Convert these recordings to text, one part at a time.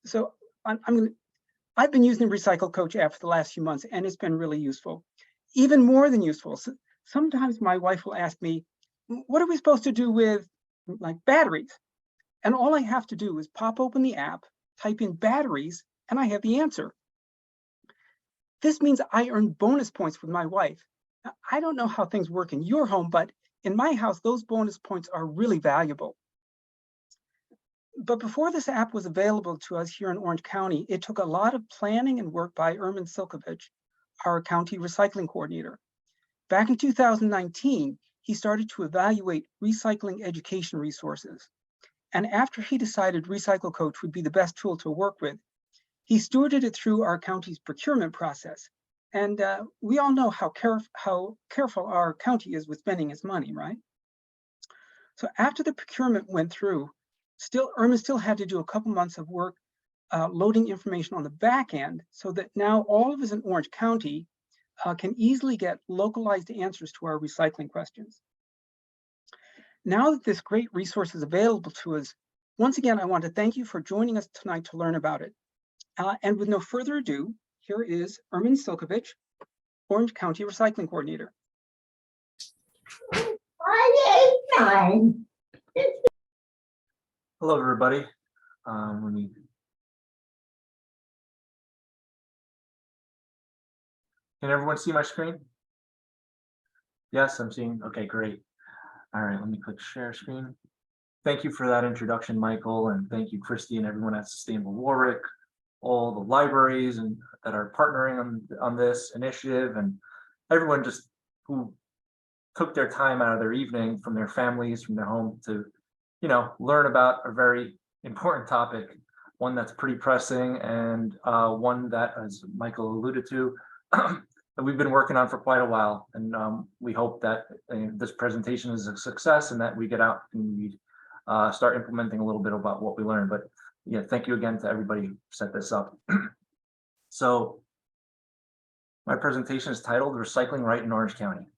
So I've been using the Recycle Coach app for the last few months, and it's been really useful. Even more than useful. So sometimes my wife will ask me, what are we supposed to do with like batteries? And all I have to do is pop open the app, type in batteries, and I have the answer. This means I earn bonus points with my wife. Now, I don't know how things work in your home, but in my house, those bonus points are really valuable. But before this app was available to us here in Orange County, it took a lot of planning and work by Ermin Siljkovic, our county recycling coordinator. Back in 2019, he started to evaluate recycling education resources. And after he decided Recycle Coach would be the best tool to work with, he stewarded it through our county's procurement process. And we all know how careful our county is with spending its money, right? So after the procurement went through, Ermin still had to do a couple months of work loading information on the back end so that now all of us in Orange County can easily get localized answers to our recycling questions. Now that this great resource is available to us, once again, I want to thank you for joining us tonight to learn about it. And with no further ado, here is Ermin Siljkovic, Orange County Recycling Coordinator. Hello, everybody. Can everyone see my screen? Yes, I'm seeing. Okay, great. All right, let me click share screen. Thank you for that introduction, Michael, and thank you, Christy, and everyone at Sustainable Warwick, all the libraries and that are partnering on this initiative, and everyone just who took their time out of their evening from their families, from their home to, learn about a very important topic, one that's pretty pressing, and one that, as Michael alluded to, that we've been working on for quite a while. And we hope that this presentation is a success and that we get out and we start implementing a little bit about what we learned. But yeah, thank you again to everybody who set this up. So my presentation is titled Recycling Right in Orange County.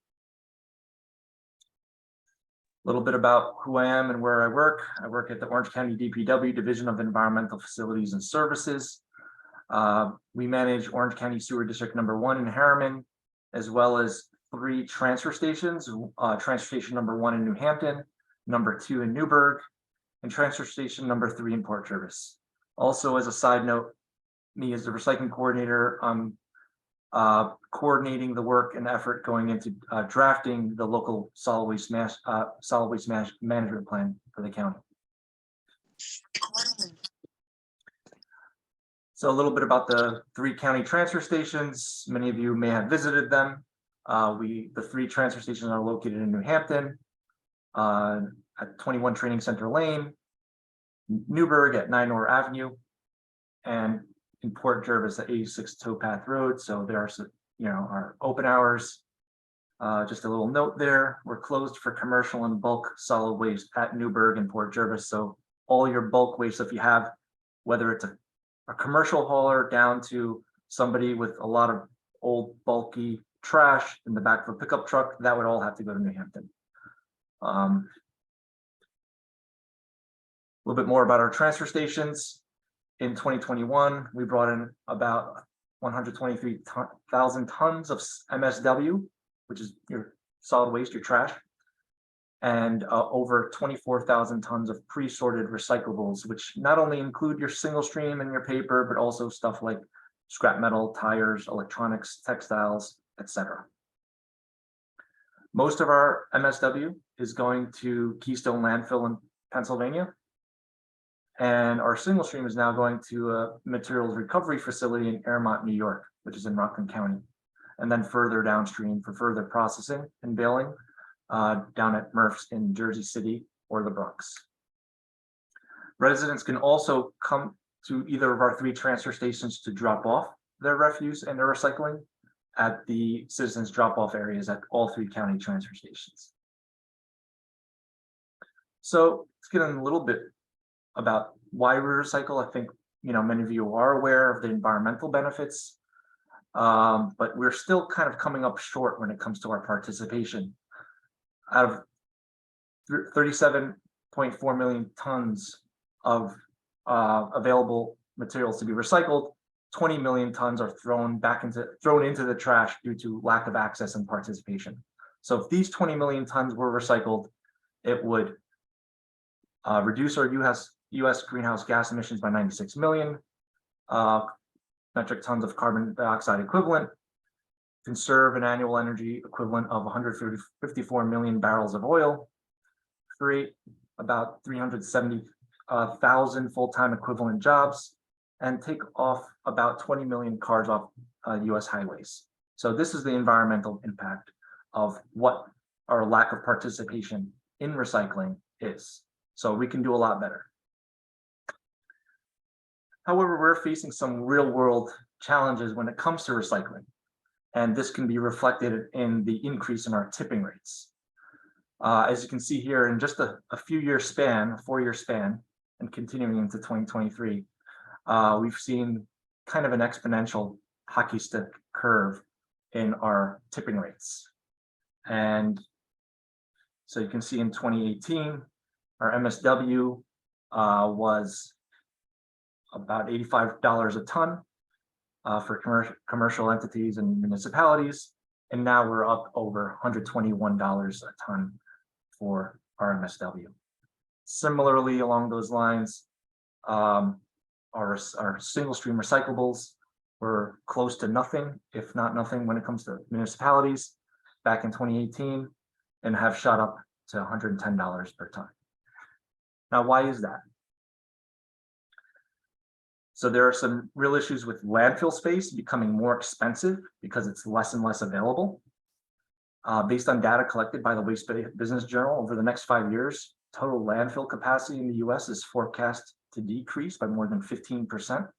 A little bit about who I am and where I work. I work at the Orange County DPW Division of Environmental Facilities and Services. We manage Orange County Sewer District number 1 in Ermin, as well as 3 transfer stations, transfer station number 1 in New Hampton, number 2 in Newburgh, and transfer station number 3 in Port Jervis. Also, as a side note, me as the recycling coordinator, I'm coordinating the work and effort going into drafting the local solid waste management plan for the county. So a little bit about the 3 county transfer stations. Many of you may have visited them. The 3 transfer stations are located in New Hampton, at 21 Training Center Lane, Newburgh at 9 Orr Avenue, and in Port Jervis at 86 Towpath Road. So there are, our open hours. Just a little note there, we're closed for commercial and bulk solid waste at Newburgh and Port Jervis. So all your bulk waste, if you have, whether it's a commercial hauler down to somebody with a lot of old bulky trash in the back of a pickup truck, that would all have to go to New Hampton. A little bit more about our transfer stations. In 2021, we brought in about 123,000 tons of MSW, which is your solid waste, your trash, and over 24,000 tons of pre-sorted recyclables, which not only include your single stream and your paper, but also stuff like scrap metal, tires, electronics, textiles, etc. Most of our MSW is going to Keystone Landfill in Pennsylvania. And our single stream is now going to a materials recovery facility in Ermin, New York, which is in Rockland County. And then further downstream for further processing and baling down at Murph's in Jersey City or the Bronx. Residents can also come to either of our 3 transfer stations to drop off their refuse and their recycling at the citizens drop-off areas at all 3 county transfer stations. So let's get in a little bit about why we recycle. I think many of you are aware of the environmental benefits, but we're still kind of coming up short when it comes to our participation. Out of 37.4 million tons of available materials to be recycled, 20 million tons are thrown into the trash due to lack of access and participation. So if these 20 million tons were recycled, it would reduce our US greenhouse gas emissions by 96 million metric tons of carbon dioxide equivalent, conserve an annual energy equivalent of 154 million barrels of oil, create about 370,000 full-time equivalent jobs, and take off about 20 million cars off US highways. So this is the environmental impact of what our lack of participation in recycling is. So we can do a lot better. However, we're facing some real world challenges when it comes to recycling. And this can be reflected in the increase in our tipping rates. As you can see here, in just a few-year span, a 4-year span, and continuing into 2023, we've seen kind of an exponential hockey stick curve in our tipping rates. And so you can see in 2018, our MSW was about $85 a ton for commercial entities and municipalities. And now we're up over $121 a ton for our MSW. Similarly, along those lines, our single stream recyclables were close to nothing, if not nothing, when it comes to municipalities back in 2018, and have shot up to $110 per ton. Now, why is that? So there are some real issues with landfill space becoming more expensive because it's less and less available. Based on data collected by the Waste Business Journal, over the next 5 years, total landfill capacity in the US is forecast to decrease by more than 15%.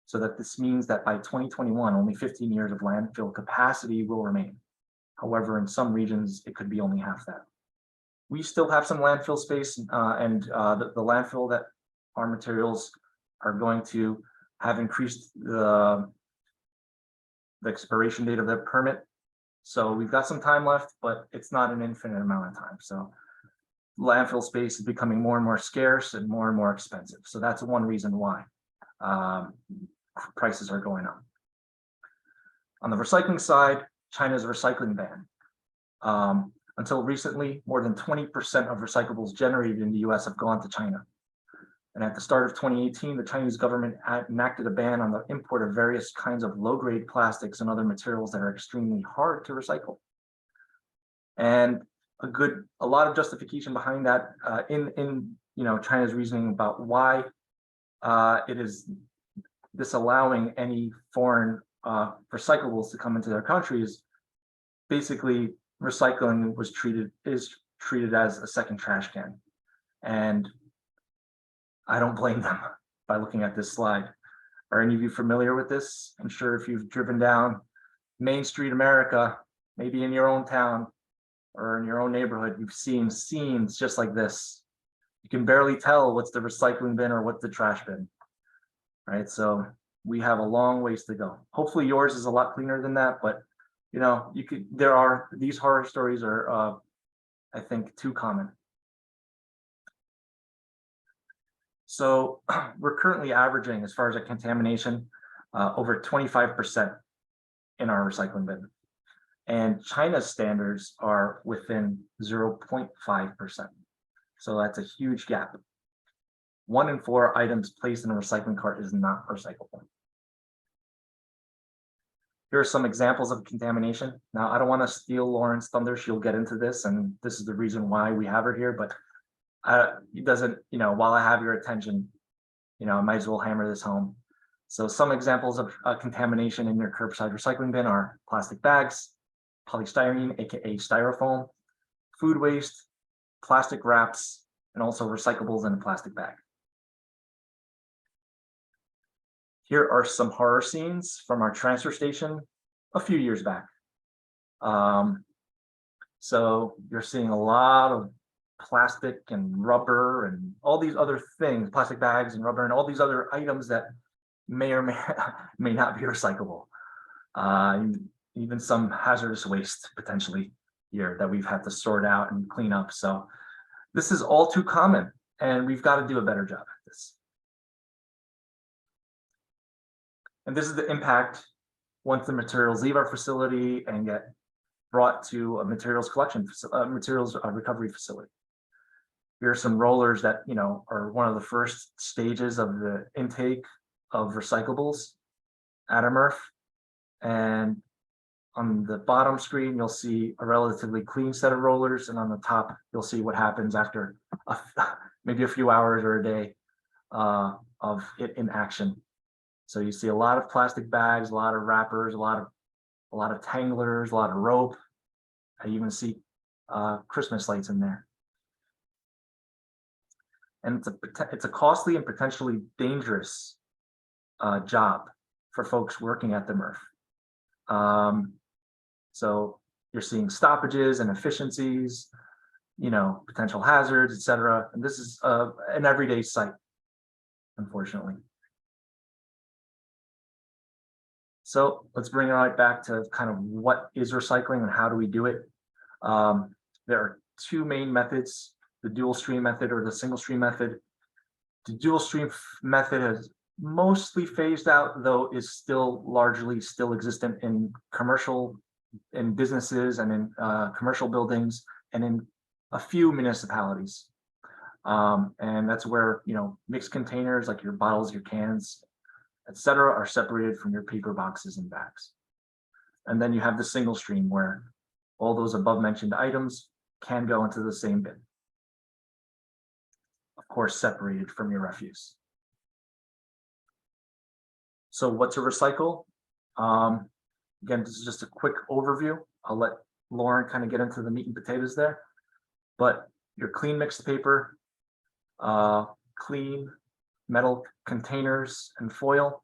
So that this means that by 2021, only 15 years of landfill capacity will remain. However, in some regions, it could be only half that. We still have some landfill space, and the landfill that our materials are going to have increased the expiration date of their permit. So we've got some time left, but it's not an infinite amount of time. So landfill space is becoming more and more scarce and more expensive. So that's one reason why prices are going up. On the recycling side, China's recycling ban. Until recently, more than 20% of recyclables generated in the US have gone to China. And at the start of 2018, the Chinese government enacted a ban on the import of various kinds of low-grade plastics and other materials that are extremely hard to recycle. And a lot of justification behind that in China's reasoning about why it is disallowing any foreign recyclables to come into their countries. Basically, recycling is treated as a second trash can, and I don't blame them by looking at this slide. Are any of you familiar with this? I'm sure if you've driven down Main Street America, maybe in your own town or in your own neighborhood, you've seen scenes just like this. You can barely tell what's the recycling bin or what's the trash bin, right? So we have a long ways to go. Hopefully yours is a lot cleaner than that, but these horror stories are, I think, too common. So we're currently averaging, as far as a contamination, over 25% in our recycling bin. And China's standards are within 0.5%. So that's a huge gap. 1 in 4 items placed in a recycling cart is not recyclable. Here are some examples of contamination. Now, I don't want to steal Lauren's thunder. She'll get into this, and this is the reason why we have her here, but it doesn't, while I have your attention, I might as well hammer this home. So some examples of contamination in your curbside recycling bin are plastic bags, polystyrene, aka styrofoam, food waste, plastic wraps, and also recyclables in a plastic bag. Here are some horror scenes from our transfer station a few years back. So you're seeing a lot of plastic and rubber and all these other things, plastic bags and rubber and all these other items that may or may not be recyclable. Even some hazardous waste potentially here that we've had to sort out and clean up. So this is all too common, and we've got to do a better job at this. And this is the impact once the materials leave our facility and get brought to a materials collection, materials recovery facility. Here are some rollers that, are one of the first stages of the intake of recyclables at a MRF. And on the bottom screen, you'll see a relatively clean set of rollers. And on the top, you'll see what happens after maybe a few hours or a day of it in action. So you see a lot of plastic bags, a lot of wrappers, a lot of tanglers, a lot of rope. I even see Christmas lights in there. And it's a costly and potentially dangerous job for folks working at the MRF. So you're seeing stoppages and efficiencies, potential hazards, et cetera. And this is an everyday sight, unfortunately. So let's bring it right back to kind of what is recycling and how do we do it. There are two main methods, the dual stream method or the single stream method. The dual stream method has mostly phased out, though is still largely still existent in businesses and in commercial buildings and in a few municipalities. And that's where, mixed containers like your bottles, your cans, etc., are separated from your paper boxes and bags. And then you have the single stream where all those above mentioned items can go into the same bin. Of course, separated from your refuse. So what to recycle? Again, this is just a quick overview. I'll let Lauren kind of get into the meat and potatoes there. But your clean mixed paper, clean metal containers and foil,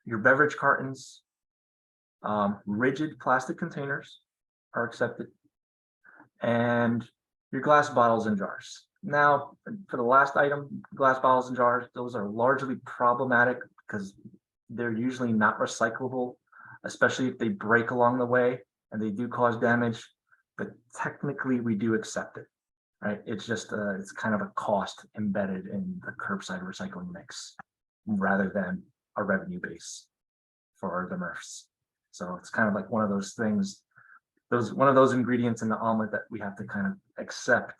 your beverage cartons, rigid plastic containers are accepted, and your glass bottles and jars. Now, for the last item, glass bottles and jars, those are largely problematic because they're usually not recyclable, especially if they break along the way and they do cause damage. But technically, we do accept it, right? It's just it's kind of a cost embedded in the curbside recycling mix rather than a revenue base for the MRFs. So it's kind of like one of those things, one of those ingredients in the omelet that we have to kind of accept.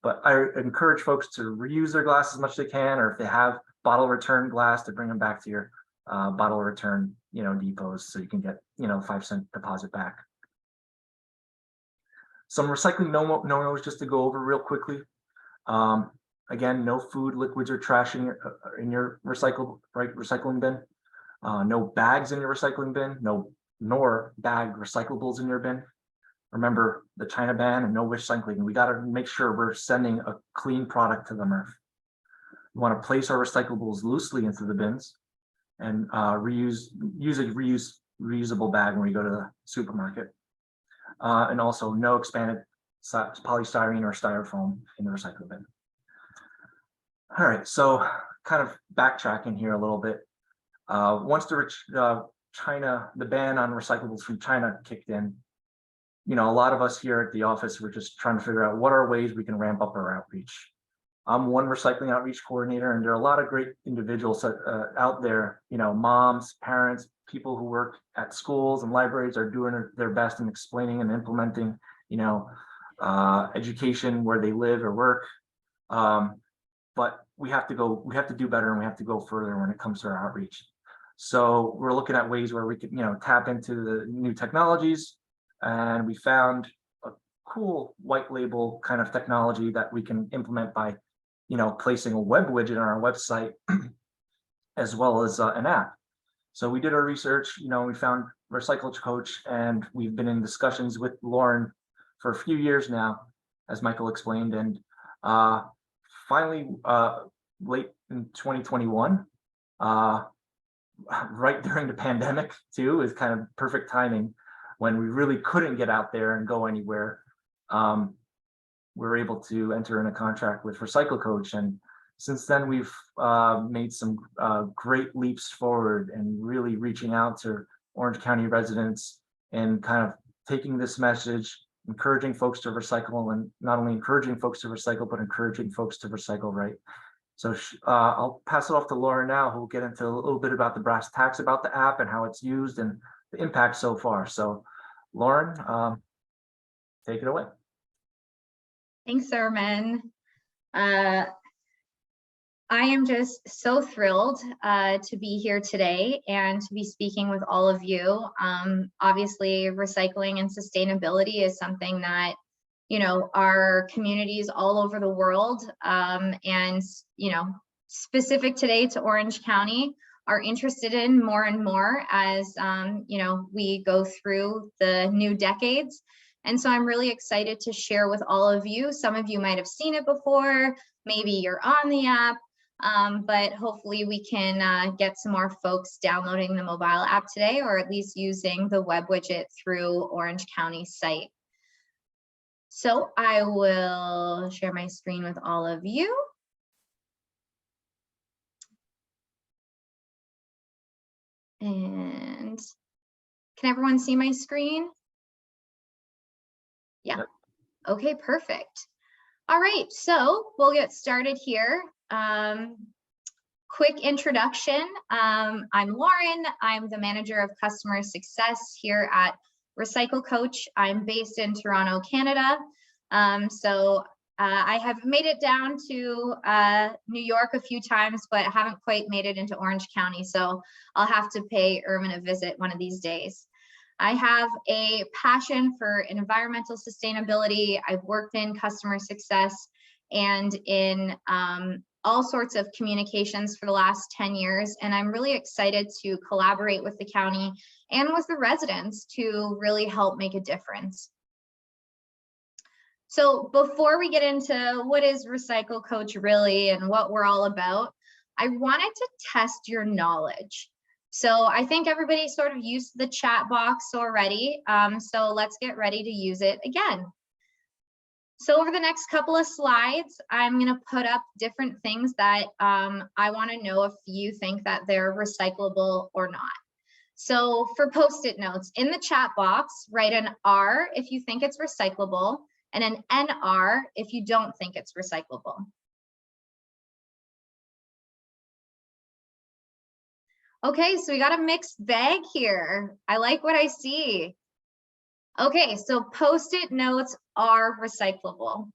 But I encourage folks to reuse their glass as much as they can, or if they have bottle return glass, to bring them back to your bottle return, depots, so you can get 5-cent deposit back. Some recycling no-nos just to go over real quickly. Again, no food, liquids, or trash in your recycling bin. No bags in your recycling bin. Nor bag recyclables in your bin. Remember the China ban and no recycling. We got to make sure we're sending a clean product to the MRF. We want to place our recyclables loosely into the bins and use a reusable bag when we go to the supermarket. And also no expanded polystyrene or styrofoam in the recycling bin. All right, so kind of backtracking here a little bit. Once the ban on recyclables from China kicked in, a lot of us here at the office were just trying to figure out what are ways we can ramp up our outreach. I'm one recycling outreach coordinator, and there are a lot of great individuals out there, moms, parents, people who work at schools and libraries are doing their best in explaining and implementing, education where they live or work. But we have to do better, and we have to go further when it comes to our outreach. So we're looking at ways where we could, tap into the new technologies, and we found a cool white label kind of technology that we can implement by, placing a web widget on our website, as well as an app. So we did our research, we found Recycle Coach, and we've been in discussions with Lauren for a few years now, as Michael explained, and finally, late in 2021, right during the pandemic too, is kind of perfect timing when we really couldn't get out there and go anywhere. We're able to enter in a contract with Recycle Coach, and since then we've made some great leaps forward and really reaching out to Orange County residents and kind of taking this message, encouraging folks to recycle, and not only encouraging folks to recycle, but encouraging folks to recycle right. So I'll pass it off to Laura now, who will get into a little bit about the brass tacks about the app and how it's used and the impact so far. So Lauren, take it away. Thanks, Ermin. I am just so thrilled to be here today and to be speaking with all of you. Obviously, recycling and sustainability is something that, you know, our communities all over the world and, you know, specific today to Orange County are interested in more and more as, you know, we go through the new decades. And so I'm really excited to share with all of you. Some of you might have seen it before, maybe you're on the app, but hopefully we can get some more folks downloading the mobile app today, or at least using the web widget through Orange County site. So I will share my screen with all of you. And can everyone see my screen? Yeah. Yep. Okay, perfect. All right, so we'll get started here. Quick introduction. I'm Lauren. I'm the manager of customer success here at Siljkovic. I'm based in Toronto, Canada. I have made it down to New York a few times, but haven't quite made it into Orange County. So I'll have to pay Ermin a visit one of these days. I have a passion for environmental sustainability. I've worked in customer success and in all sorts of communications for the last 10 years. And I'm really excited to collaborate with the county and with the residents to really help make a difference. So before we get into what is Siljkovic really and what we're all about, I wanted to test your knowledge. So I think everybody sort of used the chat box already. So let's get ready to use it again. So over the next couple of slides, I'm going to put up different things that I want to know if you think that they're recyclable or not. So for Post-it notes, in the chat box, write an R if you think it's recyclable and an NR if you don't think it's recyclable. Okay, so we got a mixed bag here. I like what I see. Okay, so Post-it notes are recyclable.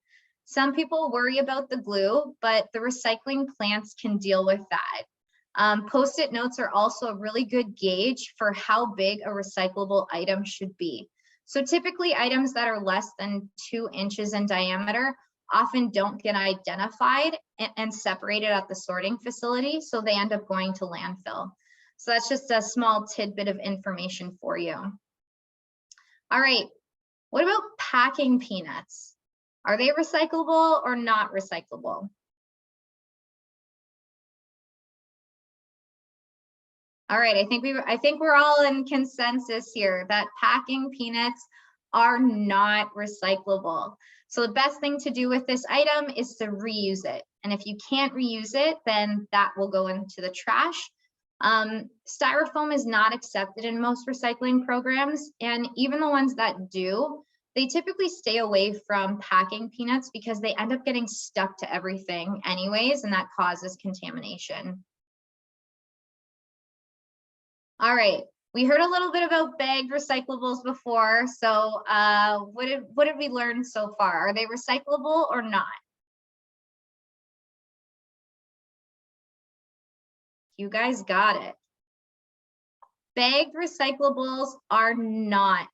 Some people worry about the glue, but the recycling plants can deal with that. Post-it notes are also a really good gauge for how big a recyclable item should be. So typically items that are less than 2 inches in diameter often don't get identified and separated at the sorting facility, so they end up going to landfill. So that's just a small tidbit of information for you. All right, what about packing peanuts? Are they recyclable or not recyclable? All right, I think we're all in consensus here that packing peanuts are not recyclable. So the best thing to do with this item is to reuse it. And if you can't reuse it, then that will go into the trash. Styrofoam is not accepted in most recycling programs, and even the ones that do, they typically stay away from packing peanuts because they end up getting stuck to everything anyways, and that causes contamination. All right, we heard a little bit about bagged recyclables before, so what did we learn so far? Are they recyclable or not? You guys got it. Bagged recyclables are not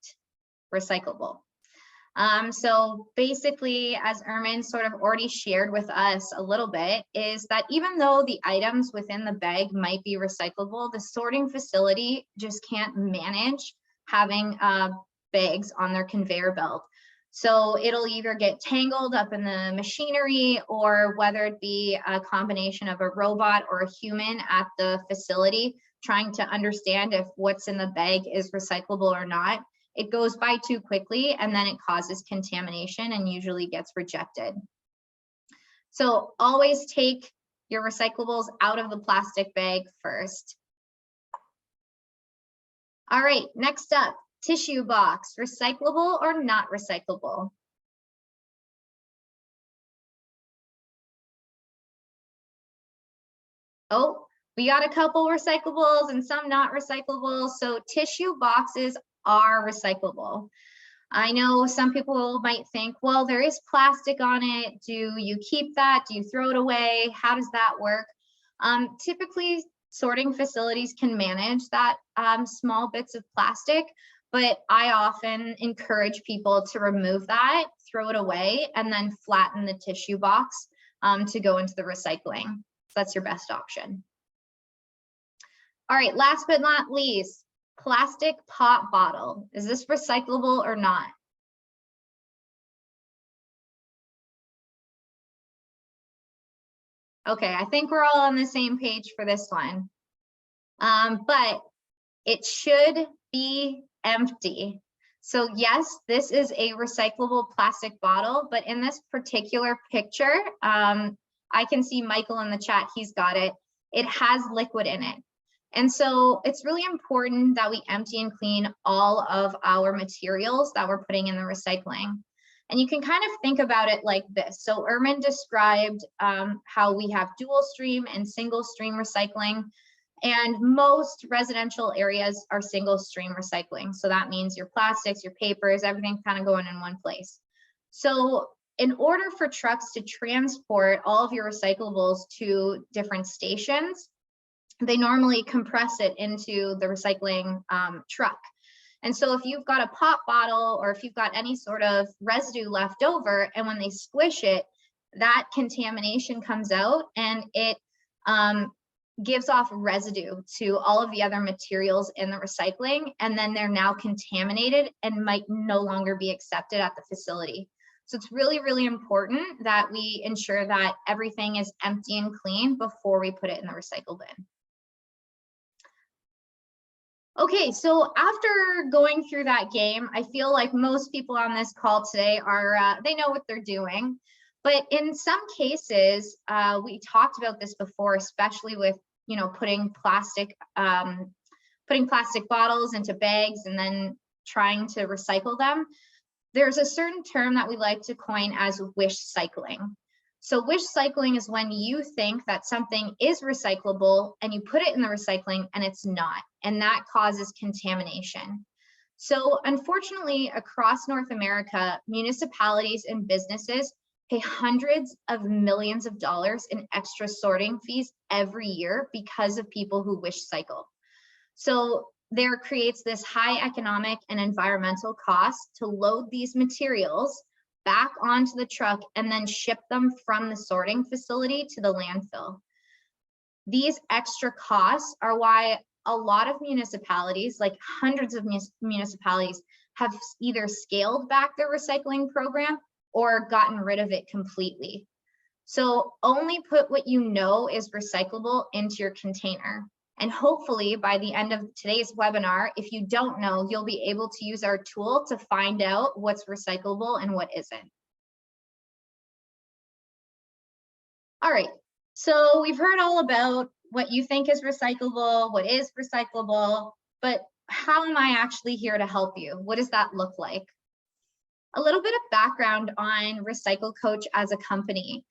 recyclable. So basically, as Ermin sort of already shared with us a little bit, is that even though the items within the bag might be recyclable, the sorting facility just can't manage having bags on their conveyor belt. So it'll either get tangled up in the machinery, or whether it be a combination of a robot or a human at the facility trying to understand if what's in the bag is recyclable or not, it goes by too quickly and then it causes contamination and usually gets rejected. So always take your recyclables out of the plastic bag first. All right, next up, tissue box, recyclable or not recyclable? Oh, we got a couple recyclables and some not recyclables. So tissue boxes are recyclable. I know some people might think, well, there is plastic on it. Do you keep that? Do you throw it away? How does that work? Typically, sorting facilities can manage that small bits of plastic, but I often encourage people to remove that, throw it away, and then flatten the tissue box to go into the recycling. So that's your best option. All right, last but not least, plastic pop bottle. Is this recyclable or not? Okay, I think we're all on the same page for this one. But it should be empty. So yes, this is a recyclable plastic bottle, but in this particular picture, I can see Michael in the chat, he's got it. It has liquid in it. And so it's really important that we empty and clean all of our materials that we're putting in the recycling. And you can kind of think about it like this. So Ermin described how we have dual stream and single stream recycling. And most residential areas are single stream recycling. So that means your plastics, your papers, everything kind of going in one place. So in order for trucks to transport all of your recyclables to different stations, they normally compress it into the recycling truck. And so if you've got a pop bottle or if you've got any sort of residue left over, and when they squish it, that contamination comes out and it gives off residue to all of the other materials in the recycling, and then they're now contaminated and might no longer be accepted at the facility. So it's really, really important that we ensure that everything is empty and clean before we put it in the recycle bin. Okay, so after going through that game, I feel like most people on this call today are, they know what they're doing. But in some cases, we talked about this before, especially with, you know, putting plastic bottles into bags and then trying to recycle them. There's a certain term that we like to coin as wish cycling. So wish cycling is when you think that something is recyclable and you put it in the recycling and it's not, and that causes contamination. So unfortunately, across North America, municipalities and businesses pay hundreds of millions of dollars in extra sorting fees every year because of people who wish cycle. So there creates this high economic and environmental cost to load these materials back onto the truck and then ship them from the sorting facility to the landfill. These extra costs are why a lot of municipalities, like hundreds of municipalities, have either scaled back their recycling program or gotten rid of it completely. So only put what you know is recyclable into your container. And hopefully by the end of today's webinar, if you don't know, you'll be able to use our tool to find out what's recyclable and what isn't. All right, so we've heard all about what you think is recyclable, what is recyclable, but how am I actually here to help you? What does that look like? A little bit of background on Siljkovic as a company.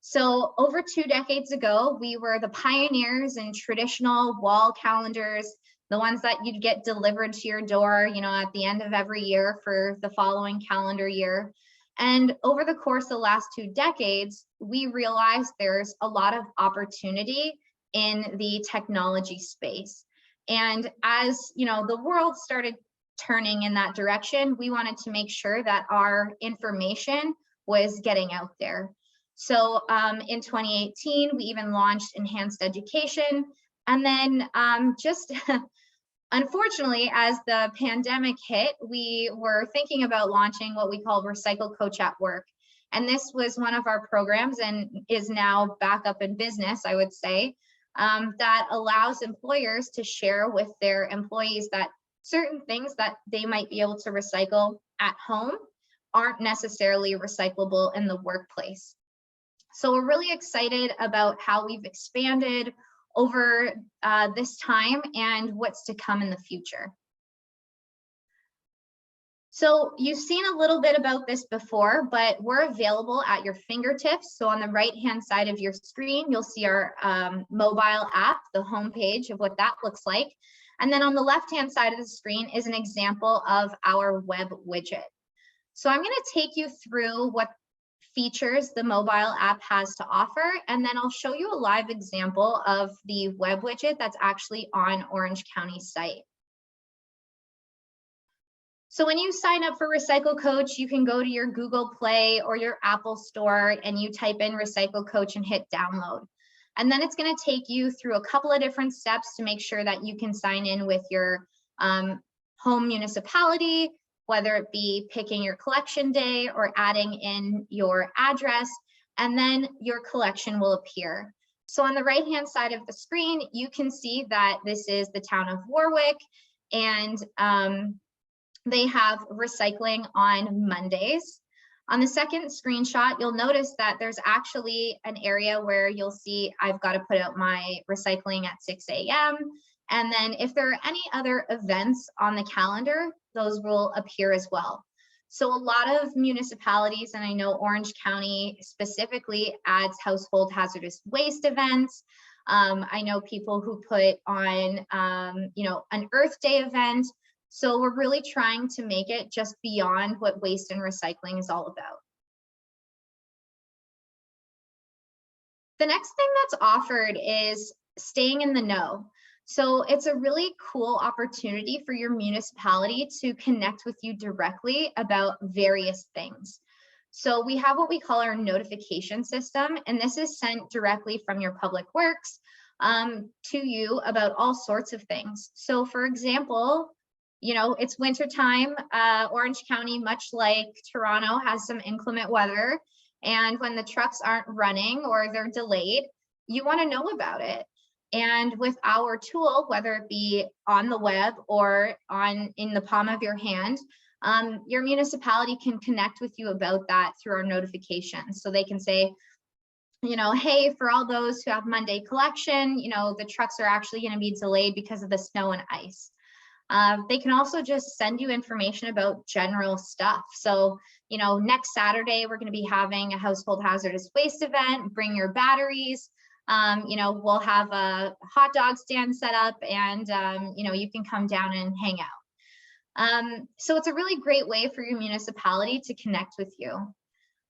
So over 2 decades ago, we were the pioneers in traditional wall calendars, the ones that you'd get delivered to your door, you know, at the end of every year for the following calendar year. And over the course of the last 2 decades, we realized there's a lot of opportunity in the technology space. And as you know, the world started turning in that direction, we wanted to make sure that our information was getting out there. So in 2018, we even launched enhanced education. And then just unfortunately, as the pandemic hit, we were thinking about launching what we call Siljkovic at Work. And this was one of our programs and is now back up in business, I would say, that allows employers to share with their employees that certain things that they might be able to recycle at home aren't necessarily recyclable in the workplace. So we're really excited about how we've expanded over this time and what's to come in the future. So you've seen a little bit about this before, but we're available at your fingertips. So on the right-hand side of your screen, you'll see our mobile app, the homepage of what that looks like. And then on the left-hand side of the screen is an example of our Webb widget. So I'm going to take you through what features the mobile app has to offer, and then I'll show you a live example of the Webb widget that's actually on Orange County's site. So when you sign up for Recycle Coach, you can go to your Google Play or your Apple Store and you type in Recycle Coach and hit download. And then it's going to take you through a couple of different steps to make sure that you can sign in with your home municipality, whether it be picking your collection day or adding in your address, and then your collection will appear. So on the right-hand side of the screen, you can see that this is the town of Warwick, and they have recycling on Mondays. On the second screenshot, you'll notice that there's actually an area where you'll see I've got to put out my recycling at 6 a.m. And then if there are any other events on the calendar, those will appear as well. So a lot of municipalities, and I know Orange County specifically, adds household hazardous waste events. I know people who put on, an Earth Day event. So we're really trying to make it just beyond what waste and recycling is all about. The next thing that's offered is staying in the know. So it's a really cool opportunity for your municipality to connect with you directly about various things. So we have what we call our notification system, and this is sent directly from your public works to you about all sorts of things. So for example, it's winter time. Orange County, much like Toronto, has some inclement weather. And when the trucks aren't running or they're delayed, you want to know about it. And with our tool, whether it be on the web or in the palm of your hand, your municipality can connect with you about that through our notifications. So they can say, hey, for all those who have Monday collection, the trucks are actually going to be delayed because of the snow and ice. They can also just send you information about general stuff. So, next Saturday, we're going to be having a household hazardous waste event. Bring your batteries. We'll have a hot dog stand set up, and, you can come down and hang out. So it's a really great way for your municipality to connect with you.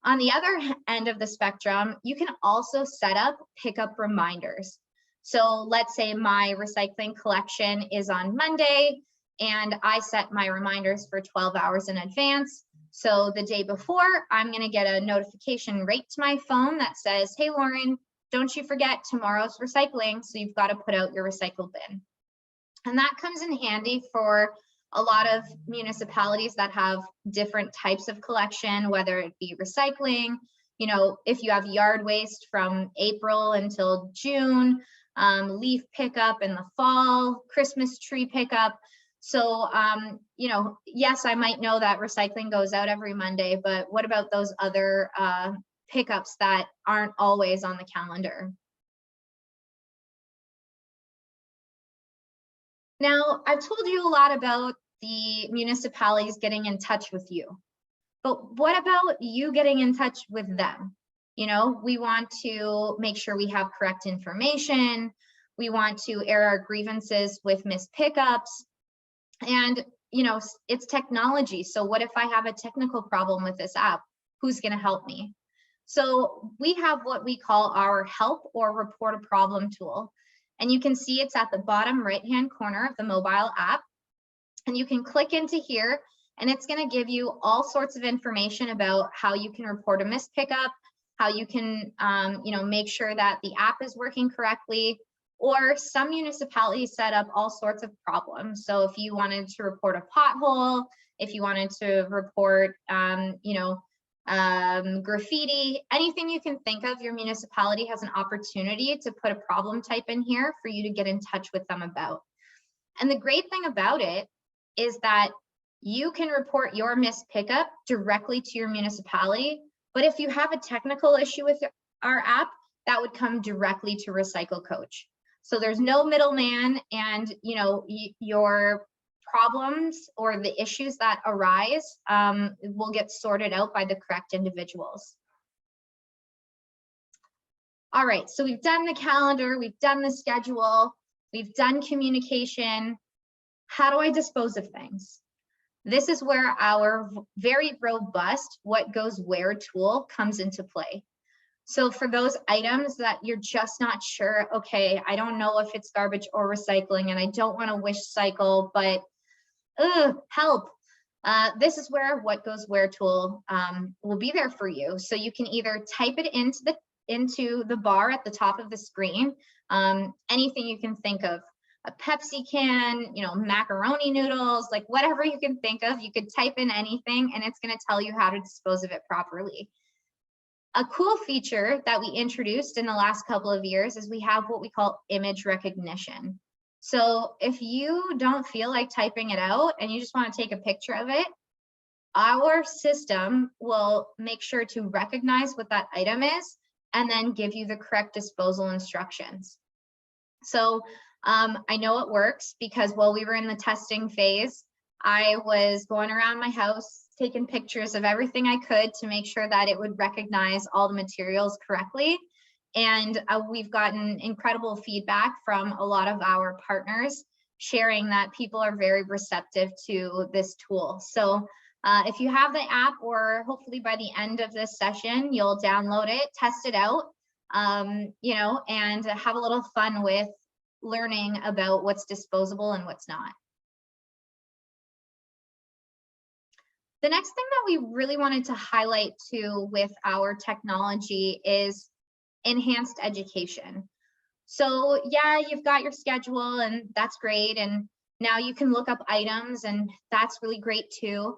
On the other end of the spectrum, you can also set up pickup reminders. So let's say my recycling collection is on Monday and I set my reminders for 12 hours in advance. So the day before, I'm going to get a notification right to my phone that says, hey, Lauren, don't you forget tomorrow's recycling. So you've got to put out your recycle bin. And that comes in handy for a lot of municipalities that have different types of collection, whether it be recycling, if you have yard waste from April until June, leaf pickup in the fall, Christmas tree pickup. So, yes, I might know that recycling goes out every Monday, but what about those other pickups that aren't always on the calendar? Now, I've told you a lot about the municipalities getting in touch with you, but what about you getting in touch with them? We want to make sure we have correct information. We want to air our grievances with missed pickups. And, it's technology. So what if I have a technical problem with this app? Who's going to help me? So we have what we call our help or report a problem tool. And you can see it's at the bottom right-hand corner of the mobile app. And you can click into here and it's going to give you all sorts of information about how you can report a missed pickup, how you can, make sure that the app is working correctly, or some municipalities set up all sorts of problems. So if you wanted to report a pothole, if you wanted to report, graffiti, anything you can think of, your municipality has an opportunity to put a problem type in here for you to get in touch with them about. And the great thing about it is that you can report your missed pickup directly to your municipality. But if you have a technical issue with our app, that would come directly to Recycle Coach. So there's no middleman, and your problems or the issues that arise will get sorted out by the correct individuals. All right, so we've done the calendar, we've done the schedule, we've done communication. How do I dispose of things? This is where our very robust what goes where tool comes into play. So for those items that you're just not sure, okay, I don't know if it's garbage or recycling and I don't want to wish cycle, but help. This is where what goes where tool will be there for you. So you can either type it into the bar at the top of the screen, anything you can think of, a Pepsi can, macaroni noodles, like whatever you can think of, you could type in anything and it's going to tell you how to dispose of it properly. A cool feature that we introduced in the last couple of years is we have what we call image recognition. So if you don't feel like typing it out and you just want to take a picture of it, our system will make sure to recognize what that item is and then give you the correct disposal instructions. So I know it works because while we were in the testing phase, I was going around my house, taking pictures of everything I could to make sure that it would recognize all the materials correctly. And we've gotten incredible feedback from a lot of our partners sharing that people are very receptive to this tool. So if you have the app, or hopefully by the end of this session, you'll download it, test it out, and have a little fun with learning about what's disposable and what's not. The next thing that we really wanted to highlight too with our technology is enhanced education. So yeah, you've got your schedule and that's great. And now you can look up items and that's really great too.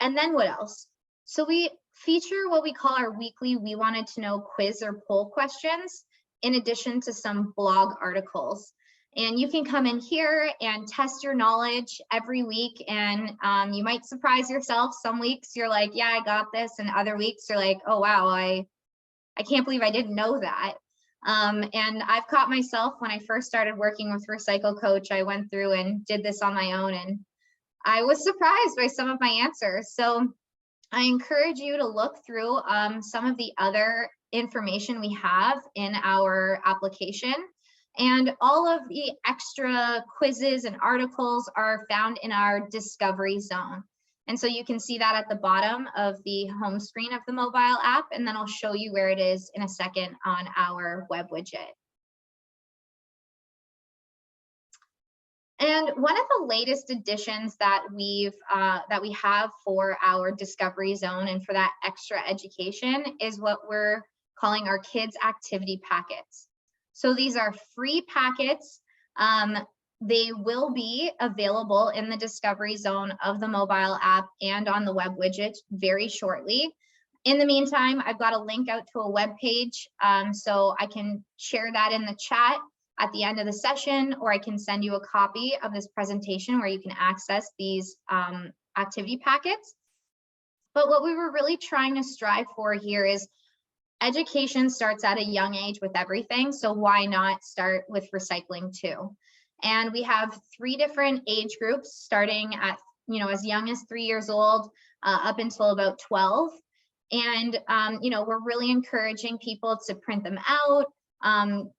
And then what else? So we feature what we call our weekly We Wanted to Know quiz or poll questions, in addition to some blog articles. And you can come in here and test your knowledge every week. And you might surprise yourself. Some weeks you're like, yeah, I got this. And other weeks you're like, oh, wow, I can't believe I didn't know that. And I've caught myself when I first started working with Siljkovic, I went through and did this on my own. And I was surprised by some of my answers. So I encourage you to look through some of the other information we have in our application. And all of the extra quizzes and articles are found in our discovery zone. And so you can see that at the bottom of the home screen of the mobile app, and then I'll show you where it is in a second on our web widget. And one of the latest additions that we have for our discovery zone and for that extra education is what we're calling our kids activity packets. So these are free packets. They will be available in the discovery zone of the mobile app and on the web widget very shortly. In the meantime, I've got a link out to a web page, so I can share that in the chat at the end of the session, or I can send you a copy of this presentation where you can access these activity packets. But what we were really trying to strive for here is education starts at a young age with everything, so why not start with recycling too? And we have 3 different age groups starting at, as young as 3 years old up until about 12. And, we're really encouraging people to print them out,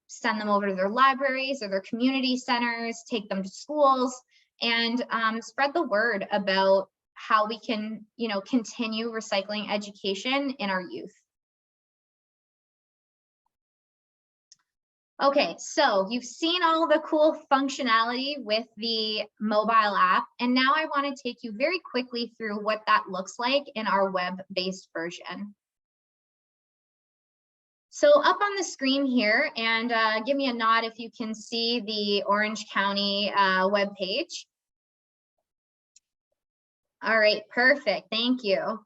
send them over to their libraries or their community centers, take them to schools, and spread the word about how we can, continue recycling education in our youth. Okay, so you've seen all the cool functionality with the mobile app, and now I want to take you very quickly through what that looks like in our web-based version. So up on the screen here, and give me a nod if you can see the Orange County web page. All right, perfect, thank you.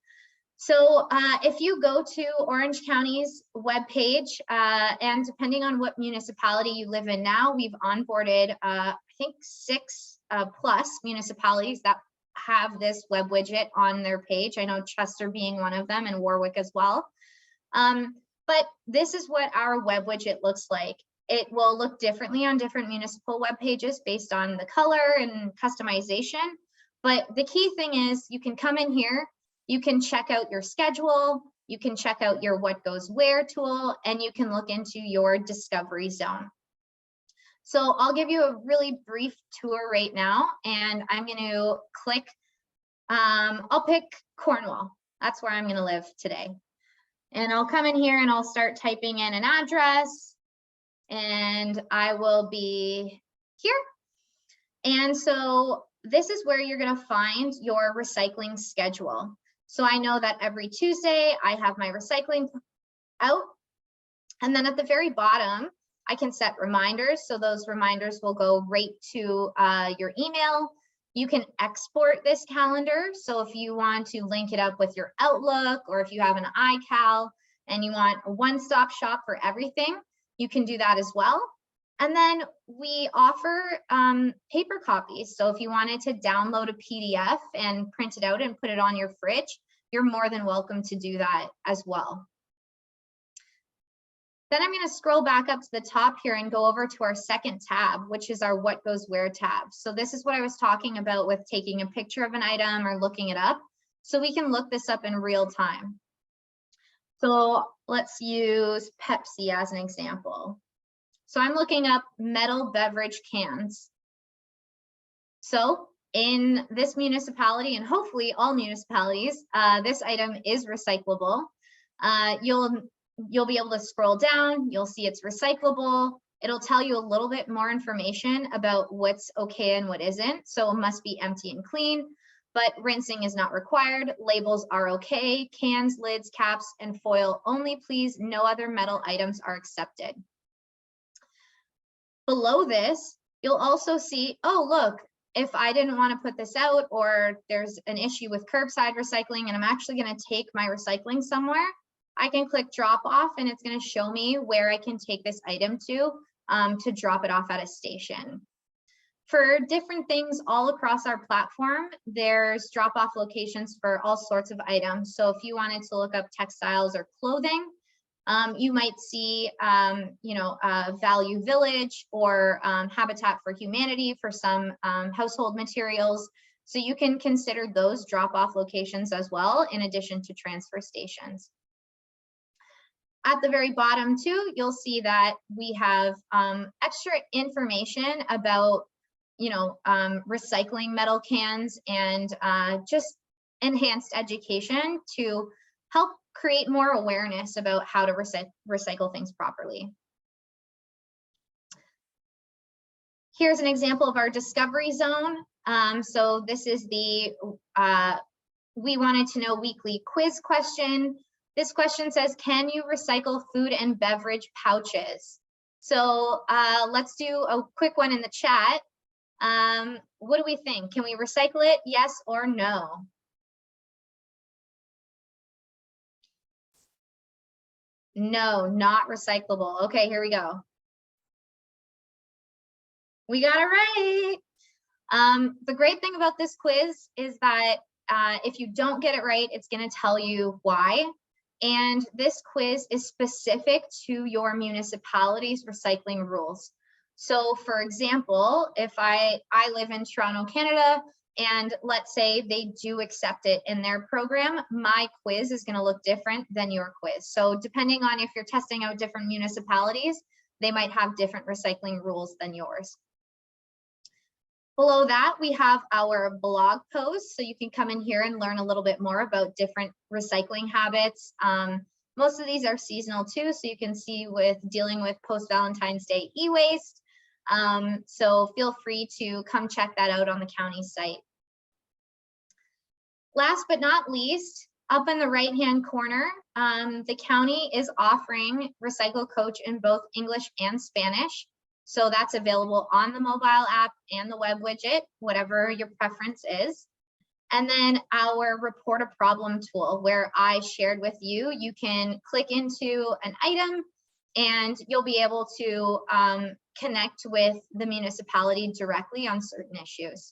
So if you go to Orange County's webpage, and depending on what municipality you live in now, we've onboarded, I think 6 plus municipalities that have this web widget on their page. I know Chester being one of them and Warwick as well. But this is what our web widget looks like. It will look differently on different municipal web pages based on the color and customization. But the key thing is you can come in here, you can check out your schedule, you can check out your what goes where tool, and you can look into your discovery zone. So I'll give you a really brief tour right now, and I'm going to click, I'll pick Cornwall. That's where I'm going to live today. And I'll come in here and I'll start typing in an address, and I will be here. And so this is where you're going to find your recycling schedule. So I know that every Tuesday I have my recycling out. And then at the very bottom, I can set reminders. So those reminders will go right to your email. You can export this calendar. So if you want to link it up with your Outlook, or if you have an iCal and you want a one-stop shop for everything, you can do that as well. And then we offer paper copies. So if you wanted to download a PDF and print it out and put it on your fridge, you're more than welcome to do that as well. Then I'm going to scroll back up to the top here and go over to our second tab, which is our what goes where tab. So this is what I was talking about with taking a picture of an item or looking it up. So we can look this up in real time. So let's use Pepsi as an example. So I'm looking up metal beverage cans. So in this municipality, and hopefully all municipalities, this item is recyclable. You'll be able to scroll down, you'll see it's recyclable. It'll tell you a little bit more information about what's okay and what isn't. So it must be empty and clean, but rinsing is not required. Labels are okay. Cans, lids, caps, and foil only, please. No other metal items are accepted. Below this, you'll also see, oh, look, if I didn't want to put this out, or there's an issue with curbside recycling and I'm actually going to take my recycling somewhere, I can click drop off and it's going to show me where I can take this item to drop it off at a station. For different things all across our platform, there's drop off locations for all sorts of items. So if you wanted to look up textiles or clothing, you might see, Value Village or Habitat for Humanity for some household materials. So you can consider those drop off locations as well, in addition to transfer stations. At the very bottom too, you'll see that we have extra information about, recycling metal cans and just enhanced education to help create more awareness about how to recycle things properly. Here's an example of our discovery zone. So this is the we wanted to know weekly quiz question. This question says, can you recycle food and beverage pouches? So let's do a quick one in the chat. What do we think? Can we recycle it? Yes or no? No, not recyclable. Okay, here we go. We got it right. The great thing about this quiz is that if you don't get it right, it's going to tell you why. And this quiz is specific to your municipality's recycling rules. So for example, if I live in Toronto, Canada, and let's say they do accept it in their program, my quiz is going to look different than your quiz. So depending on if you're testing out different municipalities, they might have different recycling rules than yours. Below that, we have our blog posts. So you can come in here and learn a little bit more about different recycling habits. Most of these are seasonal too, so you can see with dealing with post-Valentine's Day e-waste. So feel free to come check that out on the county site. Last but not least, up in the right-hand corner, the county is offering Recycle Coach in both English and Spanish. So that's available on the mobile app and the web widget, whatever your preference is. And then our report a problem tool, where I shared with you, you can click into an item and you'll be able to connect with the municipality directly on certain issues.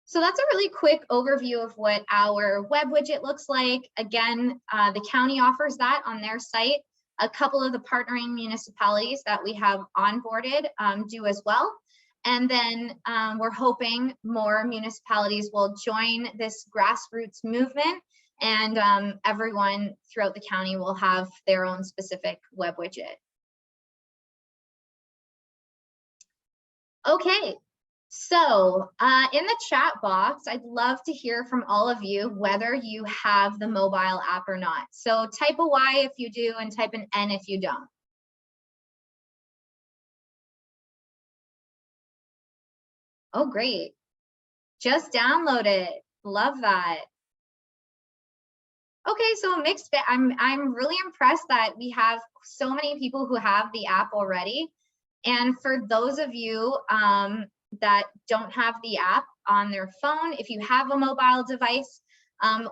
So that's a really quick overview of what our web widget looks like. Again, the county offers that on their site. A couple of the partnering municipalities that we have onboarded do as well. And then we're hoping more municipalities will join this grassroots movement, and everyone throughout the county will have their own specific web widget. Okay, so in the chat box, I'd love to hear from all of you whether you have the mobile app or not. So type a Y if you do and type an N if you don't. Oh, great. Just download it. Love that. Okay, so a mixed bag. I'm really impressed that we have so many people who have the app already. And for those of you that don't have the app on their phone, if you have a mobile device,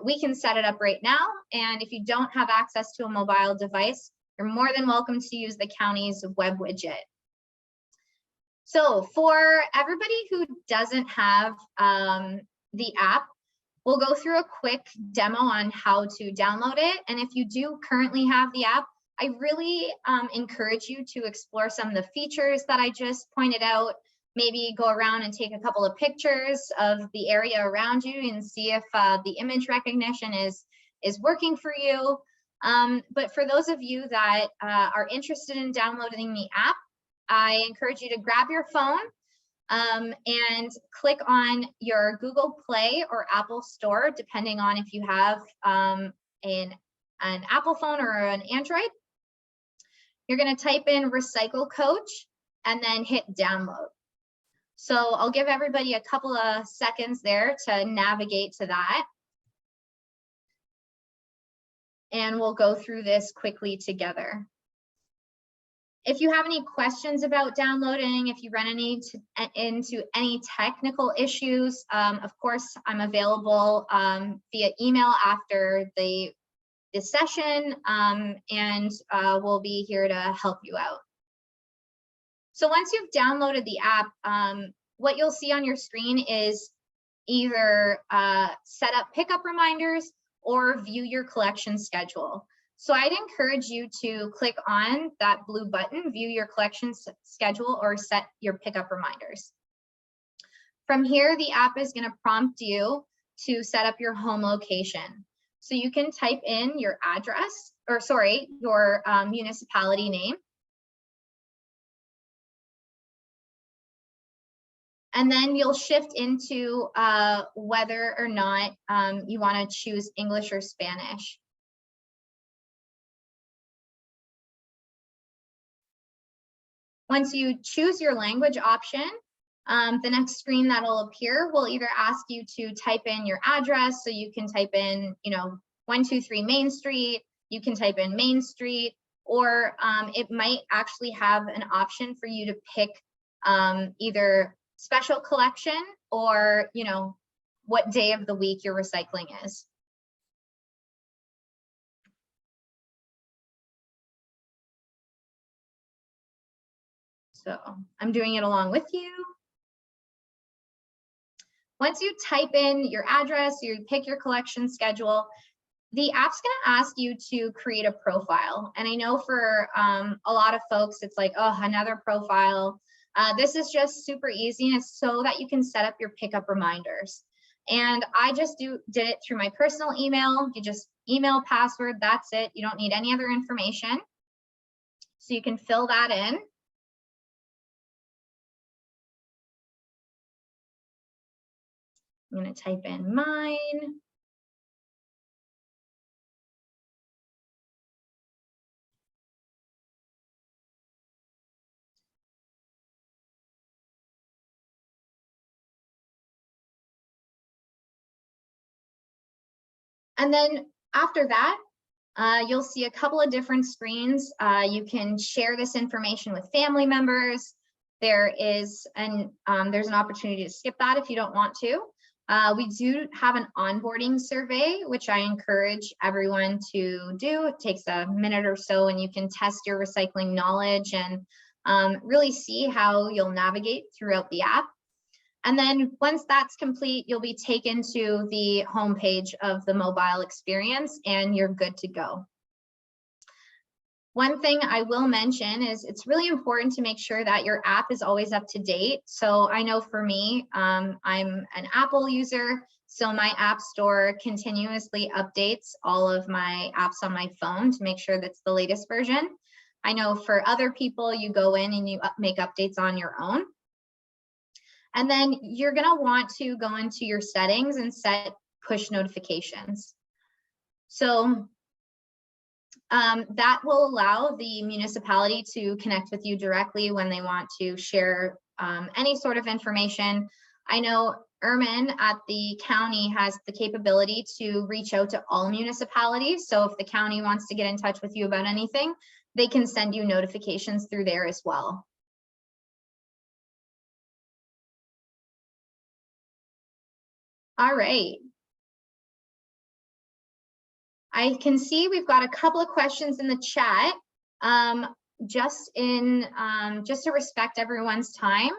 we can set it up right now. And if you don't have access to a mobile device, you're more than welcome to use the county's web widget. So for everybody who doesn't have the app, we'll go through a quick demo on how to download it. And if you do currently have the app, I really encourage you to explore some of the features that I just pointed out. Maybe go around and take a couple of pictures of the area around you and see if the image recognition is working for you. But for those of you that are interested in downloading the app, I encourage you to grab your phone and click on your Google Play or Apple Store, depending on if you have an Apple phone or an Android. You're going to type in Recycle Coach and then hit download. So I'll give everybody a couple of seconds there to navigate to that. And we'll go through this quickly together. If you have any questions about downloading, if you run into any technical issues, of course, I'm available via email after the session, and we'll be here to help you out. So once you've downloaded the app, what you'll see on your screen is either set up pickup reminders or view your collection schedule. So I'd encourage you to click on that blue button, view your collection schedule, or set your pickup reminders. From here, the app is going to prompt you to set up your home location. So you can type in your address, or sorry, your municipality name. And then you'll shift into whether or not you want to choose English or Spanish. Once you choose your language option, the next screen that'll appear will either ask you to type in your address. So you can type in, 123 Main Street, you can type in Main Street, or it might actually have an option for you to pick either special collection or, what day of the week your recycling is. So I'm doing it along with you. Once you type in your address, you pick your collection schedule, the app's going to ask you to create a profile. And I know for a lot of folks, it's like, oh, another profile. This is just super easy, and it's so that you can set up your pickup reminders. And I just did it through my personal email. You just email, password, that's it. You don't need any other information. So you can fill that in. I'm going to type in mine. And then after that, you'll see a couple of different screens. You can share this information with family members. There's an opportunity to skip that if you don't want to. We do have an onboarding survey, which I encourage everyone to do. It takes a minute or so, and you can test your recycling knowledge and really see how you'll navigate throughout the app. And then once that's complete, you'll be taken to the homepage of the mobile experience, and you're good to go. One thing I will mention is it's really important to make sure that your app is always up to date. So I know for me, I'm an Apple user, so my app store continuously updates all of my apps on my phone to make sure that's the latest version. I know for other people, you go in and you make updates on your own. And then you're gonna want to go into your settings and set push notifications. So that will allow the municipality to connect with you directly when they want to share any sort of information. I know Ermin at the county has the capability to reach out to all municipalities. So if the county wants to get in touch with you about anything, they can send you notifications through there as well. All right. I can see we've got a couple of questions in the chat. Just to respect everyone's time,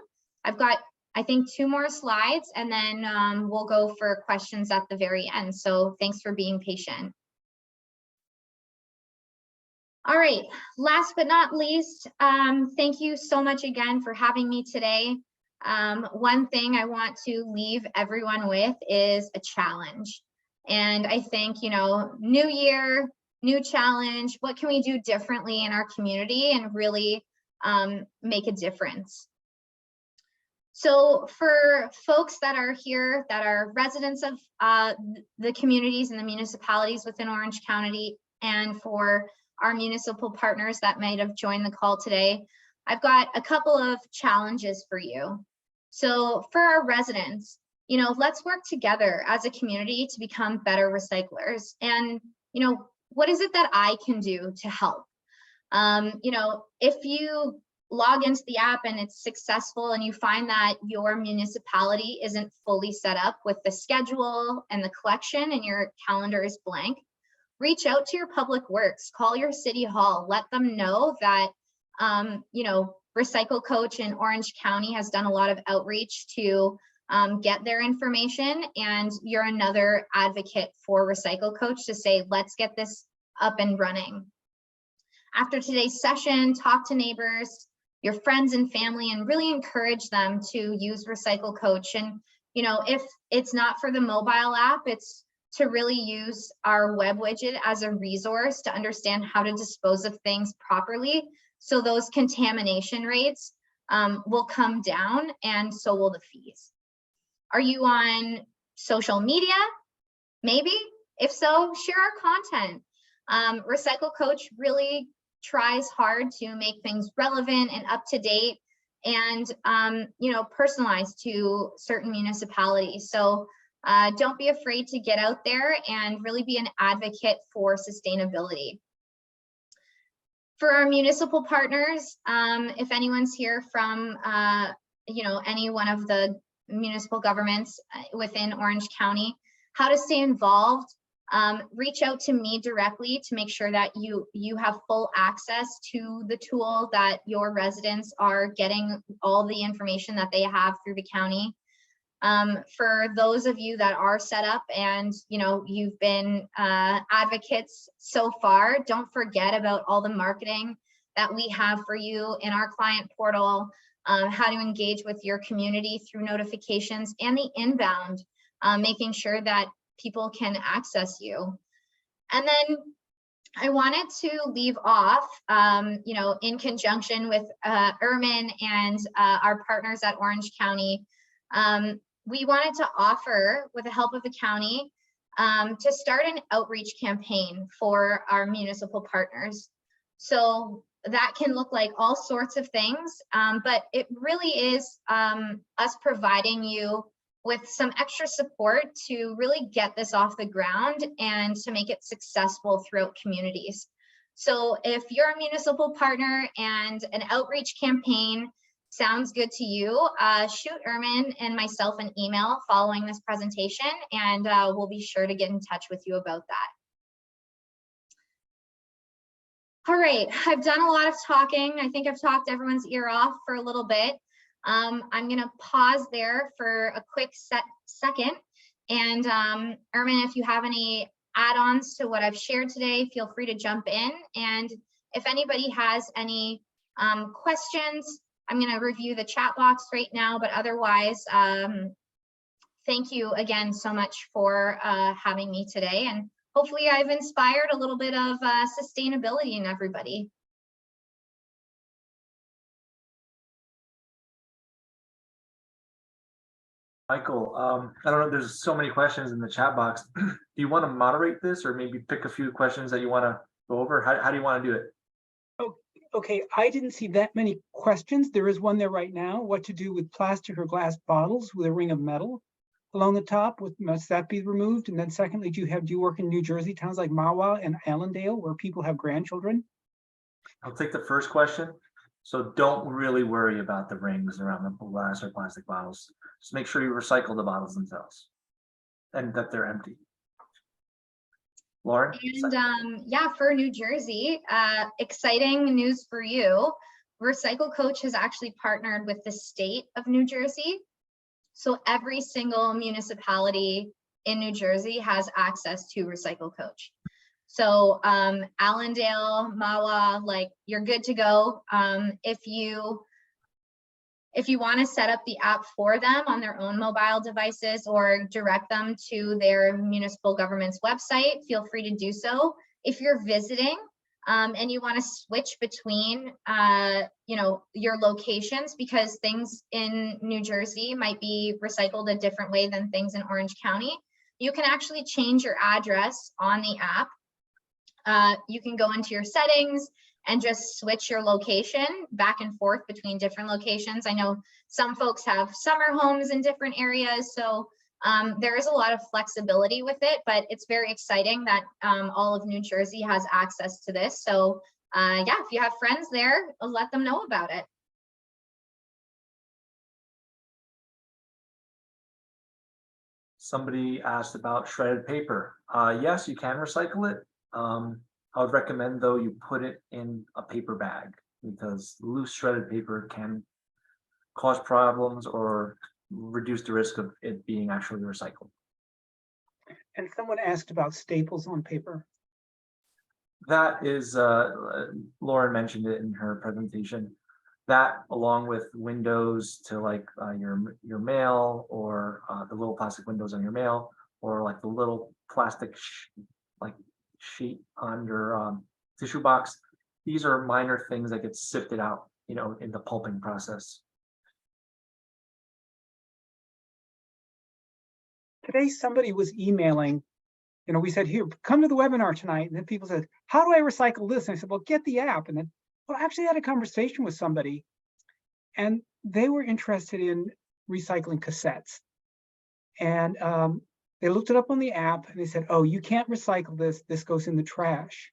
I've got, I think, 2 more slides, and then we'll go for questions at the very end. So thanks for being patient. All right, last but not least, thank you so much again for having me today. One thing I want to leave everyone with is a challenge. And I think, you know, new year, new challenge, what can we do differently in our community and really make a difference? So for folks that are here, that are residents of the communities and the municipalities within Orange County, and for our municipal partners that might have joined the call today, I've got a couple of challenges for you. So for our residents, you know, let's work together as a community to become better recyclers. And, you know, what is it that I can do to help? You know, if you log into the app and it's successful and you find that your municipality isn't fully set up with the schedule and the collection and your calendar is blank, reach out to your public works, call your city hall, let them know that, you know, Recycle Coach in Orange County has done a lot of outreach to get their information, and you're another advocate for Recycle Coach to say, let's get this up and running. After today's session, talk to neighbors, your friends and family, and really encourage them to use Recycle Coach. And, you know, if it's not for the mobile app, it's to really use our Webb widget as a resource to understand how to dispose of things properly. So those contamination rates will come down, and so will the fees. Are you on social media? Maybe. If so, share our content. Recycle Coach really tries hard to make things relevant and up to date, and you know, personalized to certain municipalities. So don't be afraid to get out there and really be an advocate for sustainability. For our municipal partners, if anyone's here from you know, any one of the municipal governments within Orange County, how to stay involved, reach out to me directly to make sure that you have full access to the tool, that your residents are getting all the information that they have through the county. For those of you that are set up and, you know, you've been advocates so far, don't forget about all the marketing that we have for you in our client portal, how to engage with your community through notifications and the inbound, making sure that people can access you. And then I wanted to leave off, you know, in conjunction with Ermin and our partners at Orange County, we wanted to offer, with the help of the county, to start an outreach campaign for our municipal partners. So that can look like all sorts of things, but it really is us providing you with some extra support to really get this off the ground and to make it successful throughout communities. So if you're a municipal partner and an outreach campaign sounds good to you, shoot Ermin and myself an email following this presentation, and we'll be sure to get in touch with you about that. All right, I've done a lot of talking. I think I've talked everyone's ear off for a little bit. I'm gonna pause there for a quick second. And Ermin, if you have any add-ons to what I've shared today, feel free to jump in. And If anybody has any questions, I'm going to review the chat box right now, but otherwise, thank you again so much for having me today. And hopefully I've inspired a little bit of sustainability in everybody. Michael, I don't know, there's so many questions in the chat box. Do you want to moderate this or maybe pick a few questions that you want to go over? How do you want to do it? Okay, I didn't see that many questions. There is one there right now. What to do with plastic or glass bottles with a ring of metal along the top? Must that be removed? And then secondly, do you work in New Jersey, towns like Mahwah and Allendale, where people have grandchildren? I'll take the first question. So don't really worry about the rings around the glass or plastic bottles. Just make sure you recycle the bottles themselves and that they're empty. Lauren? And yeah, for New Jersey, exciting news for you. Recycle Coach has actually partnered with the state of New Jersey. So every single municipality in New Jersey has access to Recycle Coach. So Allendale, Mahwah, like you're good to go. If you want to set up the app for them on their own mobile devices or direct them to their municipal government's website, feel free to do so. If you're visiting and you want to switch between your locations, because things in New Jersey might be recycled a different way than things in Orange County, you can actually change your address on the app. You can go into your settings and just switch your location back and forth between different locations. I know some folks have summer homes in different areas, so there is a lot of flexibility with it, but it's very exciting that all of New Jersey has access to this. So yeah, if you have friends there, let them know about it. Somebody asked about shredded paper. Yes, you can recycle it. I would recommend though you put it in a paper bag because loose shredded paper can cause problems or reduce the risk of it being actually recycled. And someone asked about staples on paper. That is, Lauren mentioned it in her presentation. That along with windows to like your mail or the little plastic windows on your mail or like the little plastic sheet on your tissue box. These are minor things that get sifted out, in the pulping process. Today, somebody was emailing, we said, here, come to the webinar tonight. And then people said, how do I recycle this? And I said, well, get the app. And then, well, I actually had a conversation with somebody and they were interested in recycling cassettes. And they looked it up on the app and they said, oh, you can't recycle this. This goes in the trash.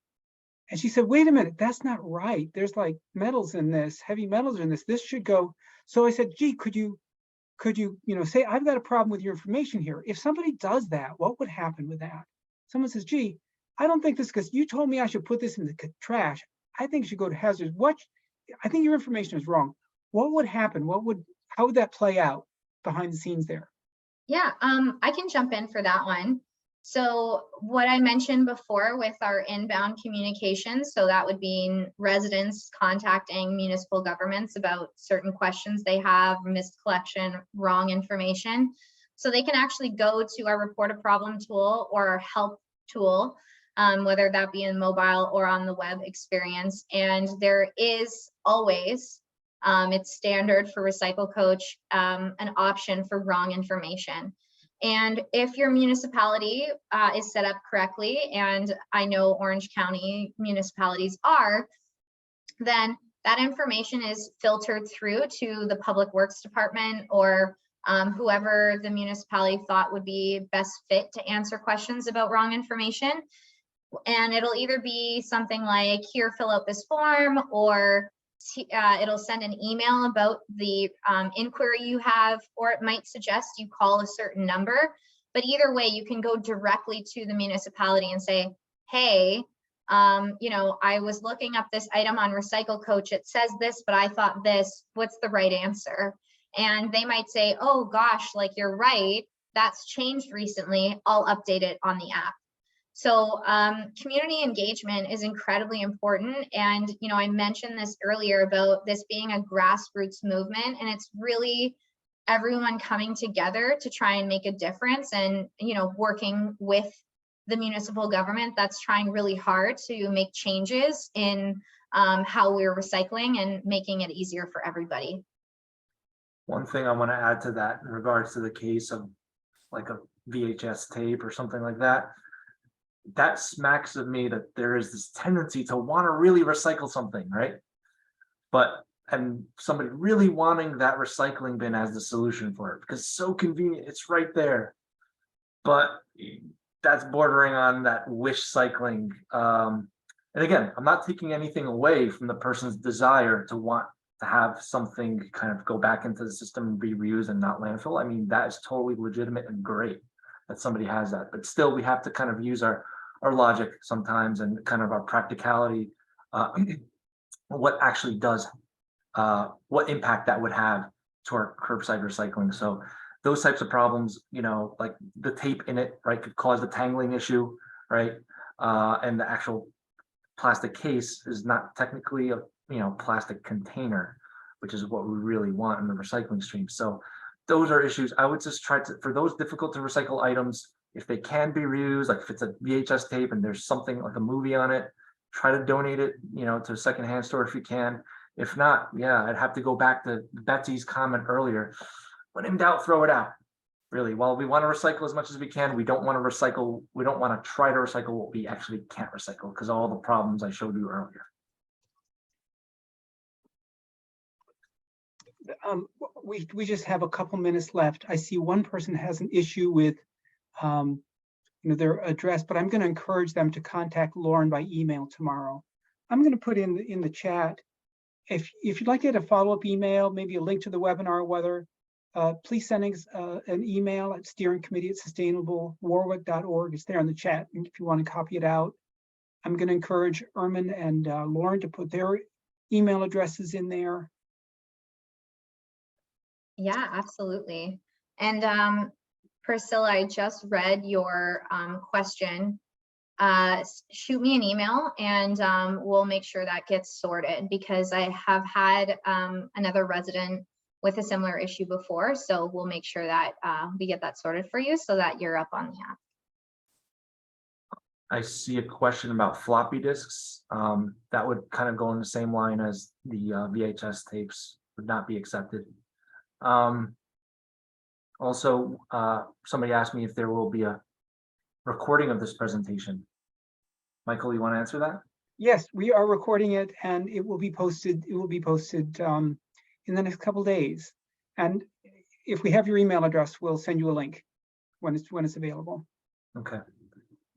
And she said, wait a minute, that's not right. There's like metals in this, heavy metals in this. This should go. So I said, gee, could you say, I've got a problem with your information here. If somebody does that, what would happen with that? Someone says, gee, I don't think this, because you told me I should put this in the trash. I think it should go to hazardous. I think your information is wrong. What would happen? How would that play out behind the scenes there? Yeah, I can jump in for that one. So what I mentioned before with our inbound communications, so that would be residents contacting municipal governments about certain questions they have, missed collection, wrong information. So they can actually go to our report a problem tool or our help tool, whether that be in mobile or on the web experience. And there is always, it's standard for Recycle Coach, an option for wrong information. And if your municipality is set up correctly, and I know Orange County municipalities are, then that information is filtered through to the Public Works Department or whoever the municipality thought would be best fit to answer questions about wrong information. And it'll either be something like, here, fill out this form, or it'll send an email about the inquiry you have, or it might suggest you call a certain number. But either way, you can go directly to the municipality and say, hey, I was looking up this item on Recycle Coach. It says this, but I thought this. What's the right answer? And they might say, oh gosh, like you're right. That's changed recently. I'll update it on the app. So community engagement is incredibly important. And, you know, I mentioned this earlier about this being a grassroots movement, and it's really everyone coming together to try and make a difference, and, you know, working with the municipal government that's trying really hard to make changes in how we're recycling and making it easier for everybody. One thing I want to add to that in regards to the case of like a VHS tape or something like that, that smacks of me that there is this tendency to want to really recycle something, right? And somebody really wanting that recycling bin as the solution for it because it's so convenient, it's right there. But that's bordering on that wish cycling. And again, I'm not taking anything away from the person's desire to want to have something kind of go back into the system and be reused and not landfill. I mean, that is totally legitimate and great that somebody has that, but still we have to kind of use our logic sometimes and kind of our practicality, what actually does, what impact that would have to our curbside recycling. So those types of problems, you know, like the tape in it, right, could cause the tangling issue, right? And the actual plastic case is not technically a, you know, plastic container, which is what we really want in the recycling stream. So those are issues. I would just try to, for those difficult to recycle items, if they can be reused, like if it's a VHS tape and there's something like a movie on it, try to donate it, you know, to a secondhand store if you can. If not, yeah, I'd have to go back to Betsy's comment earlier. When in doubt, throw it out. Really, while we want to recycle as much as we can, we don't want to recycle, we don't want to try to recycle what we actually can't recycle because of all the problems I showed you earlier. We just have a couple minutes left. I see one person has an issue with you know, their address, but I'm going to encourage them to contact Lauren by email tomorrow. I'm going to put in the chat, if you'd like to get a follow-up email, maybe a link to the webinar, or whether, please send us an email at steeringcommittee@sustainablewarwick.org. It's there in the chat, and if you want to copy it out. I'm going to encourage Ermin and Lauren to put their email addresses in there. Yeah, absolutely. And Priscilla, I just read your question. Shoot me an email and we'll make sure that gets sorted, because I have had another resident with a similar issue before. So we'll make sure that we get that sorted for you so that you're up on the app. I see a question about floppy disks. That would kind of go in the same line as the VHS tapes would not be accepted. Also, somebody asked me if there will be a recording of this presentation. Michael, you want to answer that? Yes, we are recording it, and it will be posted. It will be posted in the next couple of days. And if we have your email address, we'll send you a link when it's available. Okay.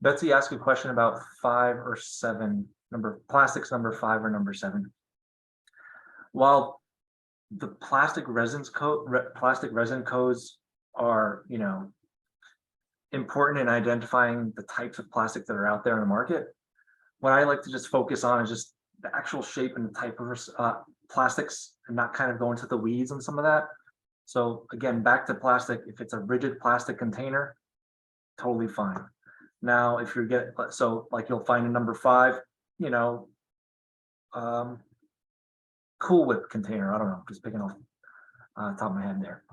Betsy asked a question about 5 or 7 plastics number 5 or number 7. While the plastic resin codes are, you know, important in identifying the types of plastic that are out there in the market, what I like to just focus on is just the actual shape and the type of plastics, and not kind of go into the weeds on some of that. So again, back to plastic, if it's a rigid plastic container, totally fine. Now, if you get, so like you'll find a number 5, you know, Cool Whip container, I don't know, just picking off top of my head there.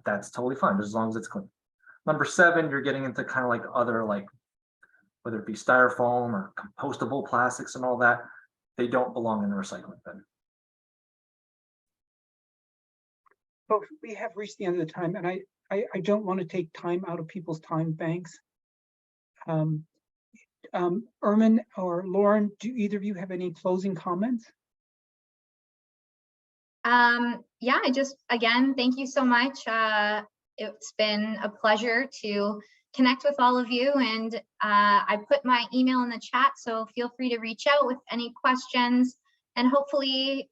That's totally fine, as long as it's clean. Number 7, you're getting into kind of like other, like, whether it be styrofoam or compostable plastics and all that, they don't belong in the recycling bin. Folks, we have reached the end of the time, and I don't want to take time out of people's time banks. Ermin or Lauren, do either of you have any closing comments? Yeah, again, thank you so much. It's been a pleasure to connect with all of you, and I put my email in the chat, so feel free to reach out with any questions, and hopefully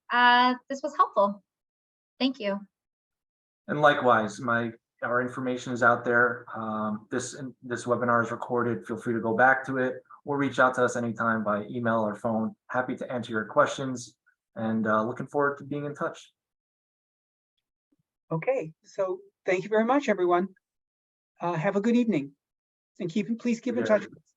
this was helpful. Thank you. And likewise, our information is out there. This webinar is recorded. Feel free to go back to it or reach out to us anytime by email or phone. Happy to answer your questions, and looking forward to being in touch. Okay, so thank you very much, everyone. Have a good evening, and please keep in touch with us.